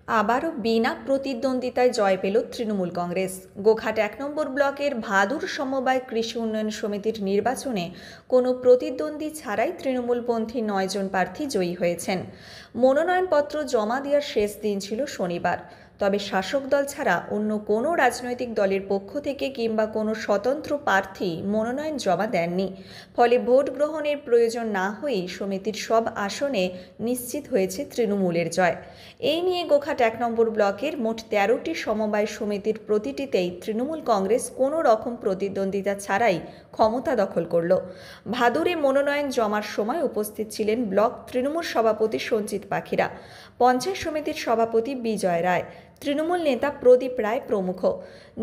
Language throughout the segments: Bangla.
আবারও বিনা প্রতিদ্বন্দ্বিতায় জয় পেল তৃণমূল কংগ্রেস। গোঘাট ১ নম্বর ব্লকের ভাদুর সমবায় কৃষি উন্নয়ন সমিতির নির্বাচনে কোনো প্রতিদ্বন্দ্বী ছাড়াই তৃণমূলপন্থী ৯ জন প্রার্থী জয়ী হয়েছেন। মনোনয়নপত্র জমা দেওয়ার শেষ দিন ছিল শনিবার। তবে শাসক দল ছাড়া অন্য কোনো রাজনৈতিক দলের পক্ষ থেকে কিংবা কোনো স্বতন্ত্র প্রার্থী মনোনয়ন জমা দেননি। ফলে ভোট গ্রহণের প্রয়োজন না হয়েই সমিতির সব আসনে নিশ্চিত হয়েছে তৃণমূলের জয়। এই নিয়ে গোঘাট ১ নম্বর ব্লকের মোট ১৩টি সমবায় সমিতির প্রতিটিতেই তৃণমূল কংগ্রেস কোনো রকম প্রতিদ্বন্দ্বিতা ছাড়াই ক্ষমতা দখল করল। ভাদুরে মনোনয়ন জমার সময় উপস্থিত ছিলেন ব্লক তৃণমূল সভাপতি সঞ্জিত পাখিরা, পঞ্চায়েত সমিতির সভাপতি বিজয় রায়, তৃণমূল নেতা প্রদীপ রায় প্রমুখ।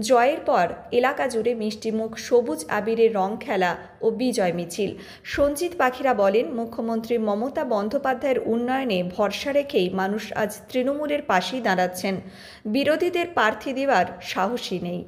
জয়ের পর এলাকা জুড়ে মিষ্টিমুখ, সবুজ আবিরের রং খেলা ও বিজয় মিছিল। সঞ্জিত পাখিরা বলেন, মুখ্যমন্ত্রী মমতা বন্দ্যোপাধ্যায়ের উন্নয়নে ভরসা রেখেই মানুষ আজ তৃণমূলের পাশেই দাঁড়াচ্ছেন। বিরোধীদের প্রার্থী দেওয়ার সাহসই নেই।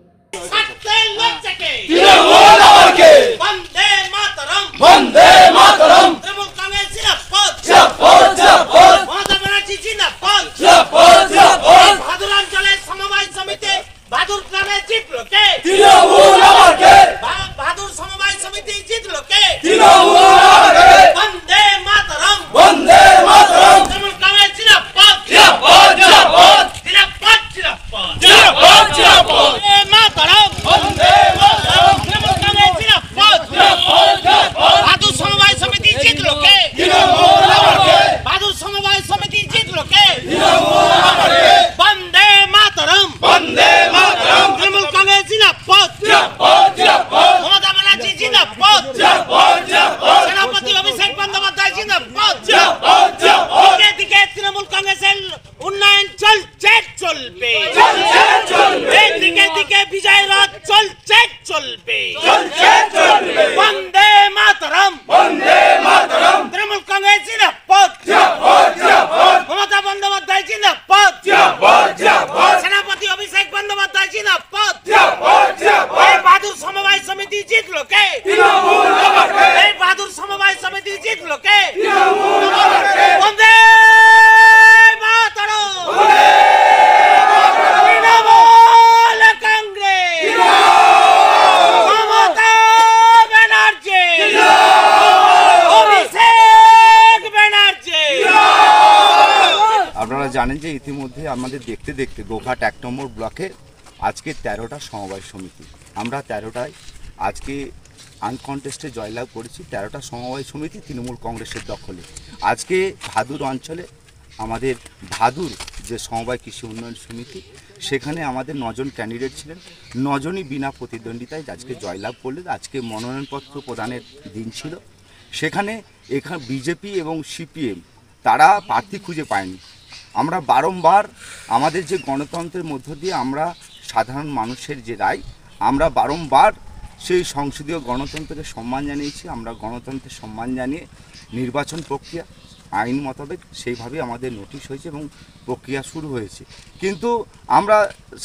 উন্নয়ন চলছে চলবে, দিকে বিজয় রথ চলছে চলবে, বন্দে মাতরম, তৃণমূল কংগ্রেস জিন্দাবাদ, মমতা বন্দ্যোপাধ্যায় জিন্দাবাদ, সেনাপতি অভিষেক বন্দ্যোপাধ্যায় জিন্দাবাদ। এই বাহাদুর সমবায় সমিতি জিতলো কে? এই বাহাদুর সমবায় সমিতি জিতলো কে? বন্দে আপনারা জানেন যে ইতিমধ্যে আমাদের দেখতে দেখতে গোঘাট ১ নম্বর ব্লকে আজকে ১৩টা সমবায় সমিতি, আমরা ১৩টায় আজকে আনকন্টেস্টে জয়লাভ করেছি। ১৩টা সমবায় সমিতি তৃণমূল কংগ্রেসের দখলে। আজকে ভাদুর অঞ্চলে আমাদের ভাদুর যে সমবায় কৃষি উন্নয়ন সমিতি, সেখানে আমাদের ৯ জন ক্যান্ডিডেট ছিলেন। ৯ জনই বিনা প্রতিদ্বন্দ্বিতায় আজকে জয়লাভ করলেন। আজকে মনোনয়নপত্র প্রদানের দিন ছিল। সেখানে বিজেপি এবং সিপিএম তারা প্রার্থী খুঁজে পায়নি। আমরা বারংবার আমাদের যে গণতন্ত্রের মধ্য দিয়ে আমরা সাধারণ মানুষের যে রায়, আমরা বারংবার সেই সংসদীয় গণতন্ত্রকে সম্মান জানিয়েছি। আমরা গণতন্ত্রের সম্মান জানিয়ে নির্বাচন প্রক্রিয়া আইন মোতাবেক সেইভাবে আমাদের নোটিশ হয়েছে এবং প্রক্রিয়া শুরু হয়েছে। কিন্তু আমরা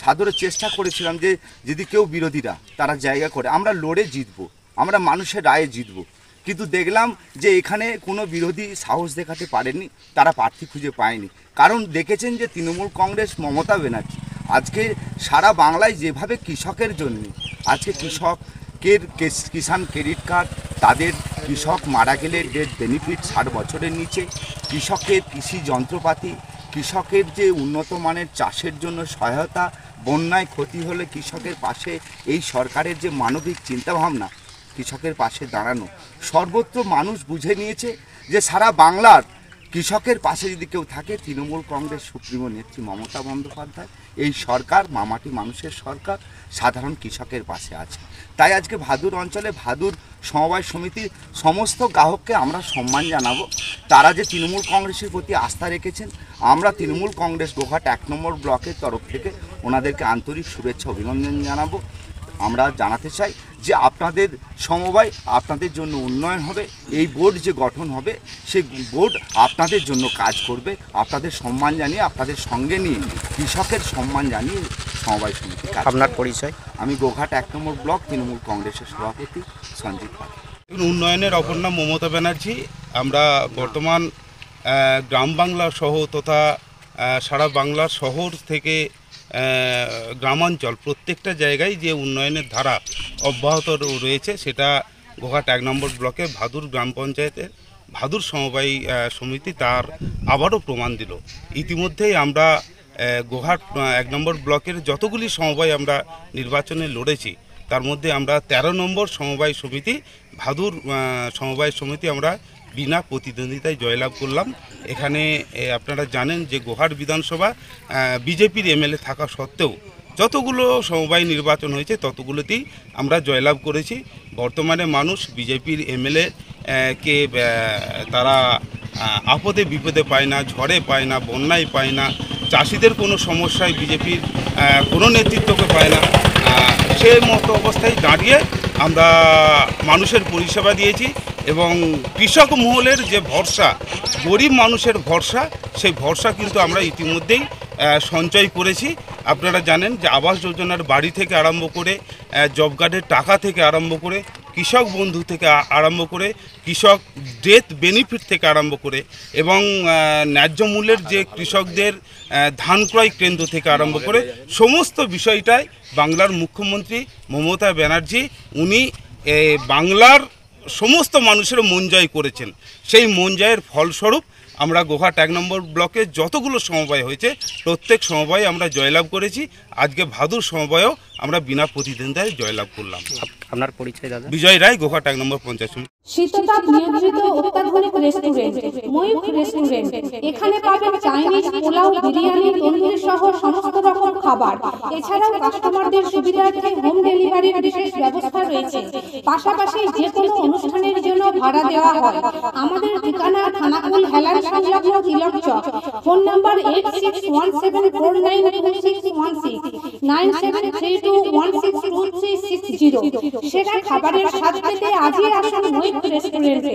সাদরে চেষ্টা করেছিলাম যে যদি কেউ বিরোধীরা তারা জায়গা করে আমরা লড়ে জিতবো, আমরা মানুষের রায়ে জিতবো। কিন্তু দেখলাম যে এখানে কোনো বিরোধী সাহস দেখাতে পারেনি, তারা প্রার্থী খুঁজে পায়নি। কারণ দেখেছেন যে তৃণমূল কংগ্রেস মমতা ব্যানার্জি আজকে সারা বাংলায় যেভাবে কৃষকের জন্য আজকে কৃষকের কিষাণ ক্রেডিট কার্ড, তাদের কৃষক মারা গেলে ডেথ বেনিফিট ৬০ বছরের নিচে, কৃষকের কৃষি যন্ত্রপাতি, কৃষকের যে উন্নত মানের চাষের জন্য সহায়তা, বন্যায় ক্ষতি হলে কৃষকের পাশে এই সরকারের যে মানবিক চিন্তাভাবনা, কৃষকের পাশে দাঁড়ানো, সর্বত্র মানুষ বুঝে নিয়েছে যে সারা বাংলার কৃষকের পাশে যদি কেউ থাকে তৃণমূল কংগ্রেস সুপ্রিমো নেত্রী মমতা বন্দ্যোপাধ্যায়, এই সরকার মামাটি মানুষের সরকার, সাধারণ কৃষকের পাশে আছে। তাই আজকে ভাদুর অঞ্চলে ভাদুর সমবায় সমিতির সমস্ত গ্রাহককে আমরা সম্মান জানাবো। তারা যে তৃণমূল কংগ্রেসের প্রতি আস্থা রেখেছেন, আমরা তৃণমূল কংগ্রেস গোঘাট ১ নম্বর ব্লকের তরফ থেকে ওনাদেরকে আন্তরিক শুভেচ্ছা অভিনন্দন জানাবো। আমরা জানাতে চাই যে আপনাদের সমবায় আপনাদের জন্য উন্নয়ন হবে, এই বোর্ড যে গঠন হবে সেই বোর্ড আপনাদের জন্য কাজ করবে, আপনাদের সম্মান জানিয়ে, আপনাদের সঙ্গে নিয়ে কৃষকের সম্মান জানিয়ে সমবায় সমিতি। আপনার পরিচয়? আমি গোঘাট ১ নম্বর ব্লক তৃণমূল কংগ্রেসের সভাপতি সঞ্জিত পাখি। উন্নয়নের অপর নাম মমতা ব্যানার্জি। আমরা বর্তমান গ্রাম বাংলা সহ তথা সারা বাংলার শহর থেকে গ্রামাঞ্চল প্রত্যেকটা জায়গায় যে উন্নয়নের ধারা অব্যাহত রয়েছে সেটা গোঘাট 1 নম্বর ব্লকে ভাদুর গ্রাম পঞ্চায়েতের ভাদুর সমবায় সমিতি তার আবারও প্রমাণ দিল। ইতিমধ্যেই আমরা গোঘাট 1 নম্বর ব্লকের যতগুলি সমবায় আমরা নির্বাচনে লড়েছি তার মধ্যে আমরা 13 নম্বর সমবায় সমিতি ভাদুর সমবায় সমিতি আমরা বিনা প্রতিদ্বন্দ্বিতায় জয়লাভ করলাম। এখানে আপনারা জানেন যে গোঘাট বিধানসভা বিজেপির এমএলএ থাকা সত্ত্বেও যতগুলো সমবায় নির্বাচন হয়েছে ততগুলোতেই আমরা জয়লাভ করেছি। বর্তমানে মানুষ বিজেপির এমএলএ কে তারা আপদে বিপদে পায় না, ঝড়ে পায় না, বন্যায় পায় না, চাষিদের কোনো সমস্যায় বিজেপির কোনো নেতৃত্বকে পায় না। সেই মতো অবস্থায় দাঁড়িয়ে আমরা মানুষের পরিষেবা দিয়েছি এবং কৃষক মহলের যে ভরসা, গরিব মানুষের ভরসা, সেই ভরসা কিন্তু আমরা ইতিমধ্যেই সঞ্চয় করেছি। আপনারা জানেন যে আবাস যোজনার বাড়ি থেকে আরম্ভ করে জব কার্ডের টাকা থেকে আরম্ভ করে কৃষক বন্ধু থেকে আরম্ভ করে কৃষক ডেথ বেনিফিট থেকে আরম্ভ করে এবং ন্যায্য মূল্যের যে কৃষকদের ধান ক্রয় কেন্দ্র থেকে আরম্ভ করে সমস্ত বিষয়টাই বাংলার মুখ্যমন্ত্রী মমতা ব্যানার্জি উনি বাংলার সমস্ত মানুষের মন জয় করেছেন। সেই মন জয়ের ফলস্বরূপ আমরা গোঘাট 1 নম্বর ব্লকে যতগুলো সমবায় হয়েছে প্রত্যেক সমবায়ে আমরা জয়লাভ করেছি। আজকে ভাদুর সমবায়েও আমরা বিনা প্রতিদ্বন্দ্বিতায় জয়লাভ করলাম। আপনার পরিচয় দাদা? বিজয় রায়, গোঘাট 1 নম্বর পঞ্চায়েত সমিতি। শীততাপ নিয়ন্ত্রিত অত্যাধুনিক রেস্টুরেন্ট ময়ূখ রেস্টুরেন্ট। এখানে পাবেন চাইনিজ, পোলাও, বিরিয়ানি, তন্দুরি সহ সমস্ত রকম খাবার। এছাড়াও কাস্টমারদের সুবিধার্থে হোম ডেলিভারির বিশেষ ব্যবস্থা রয়েছে। পাশাপাশি যে কোনো অনুষ্ঠানের জন্য ভাড়া দেওয়া হয়। আমাদের ঠিকানা থানাকুল হেলান সংলগ্ন তিলক চক। Phone number 8617492616 9732162360। সেরা খাবারের স্বাদ পেতে আজই আসুন ময়ূখ রেস্টুরেন্টে।